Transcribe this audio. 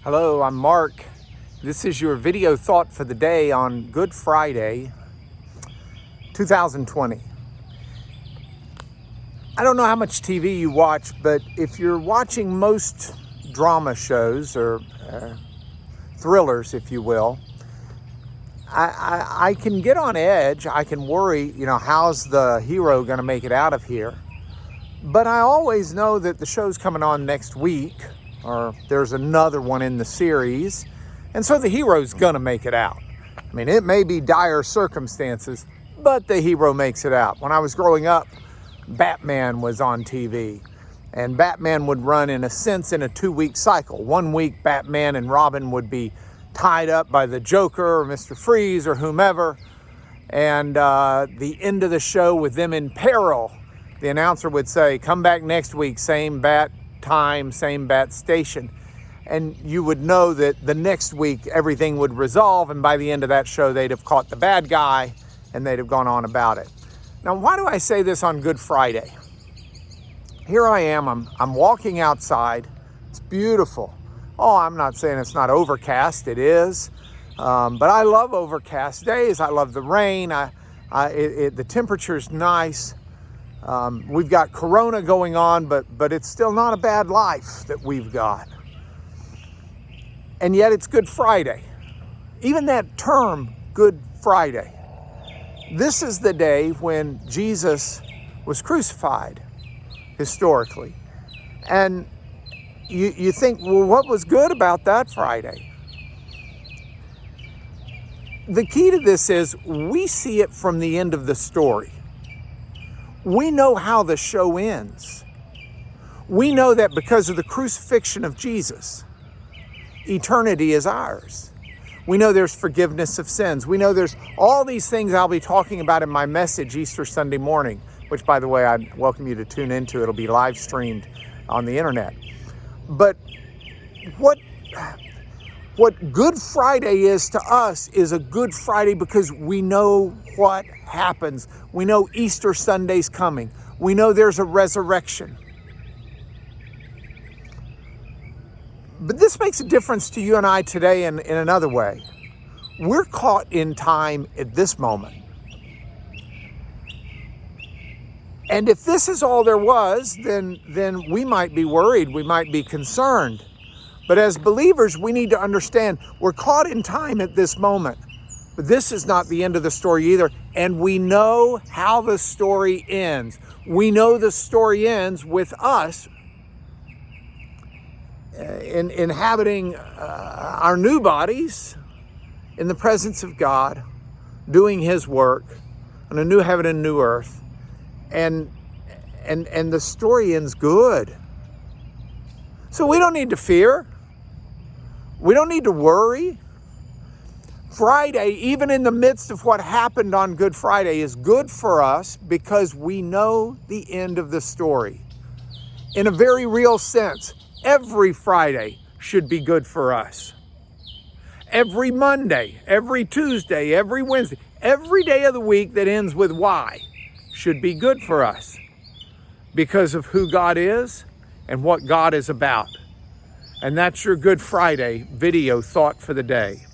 Hello, I'm Mark. This is your video thought for the day on Good Friday, 2020. I don't know how much TV you watch, but if you're watching most drama shows or thrillers, if you will, I can get on edge. I can worry, how's the hero going to make it out of here? But I always know that the show's coming on next week, or there's another one in the series, and so the hero's gonna make it out. I mean, it may be dire circumstances, but the hero makes it out. When I was growing up, Batman was on TV, and Batman would run, in a sense, in a 2-week cycle. 1 week, Batman and Robin would be tied up by the Joker or Mr. Freeze or whomever, and the end of the show with them in peril, the announcer would say, "Come back next week, same bat time, same bat station," and you would know that the next week everything would resolve, and by the end of that show they'd have caught the bad guy and they'd have gone on about it. Now, why do I say this on Good Friday? Here I am, I'm walking outside. It's beautiful. Oh, I'm not saying it's not overcast, it is, but I love overcast days. I love the rain. The temperature's nice. We've got Corona going on, but it's still not a bad life that we've got. And yet it's Good Friday. Even that term, Good Friday. This is the day when Jesus was crucified, historically. And you think, well, what was good about that Friday? The key to this is we see it from the end of the story. We know how the show ends. We know that because of the crucifixion of Jesus, eternity is ours. We know there's forgiveness of sins. We know there's all these things I'll be talking about in my message Easter Sunday morning, which, by the way, I welcome you to tune into. It'll be live streamed on the internet. But what Good Friday is to us is a Good Friday because we know what happens. We know Easter Sunday's coming. We know there's a resurrection. But this makes a difference to you and I today in another way. We're caught in time at this moment. And if this is all there was, then we might be worried, we might be concerned. But as believers, we need to understand we're caught in time at this moment. But this is not the end of the story either. And we know how the story ends. We know the story ends with us inhabiting our new bodies in the presence of God, doing His work on a new heaven and new earth. And the story ends good. So we don't need to fear. We don't need to worry. Friday, even in the midst of what happened on Good Friday, is good for us because we know the end of the story. In a very real sense, every Friday should be good for us. Every Monday, every Tuesday, every Wednesday, every day of the week that ends with Y should be good for us because of who God is and what God is about. And that's your Good Friday video thought for the day.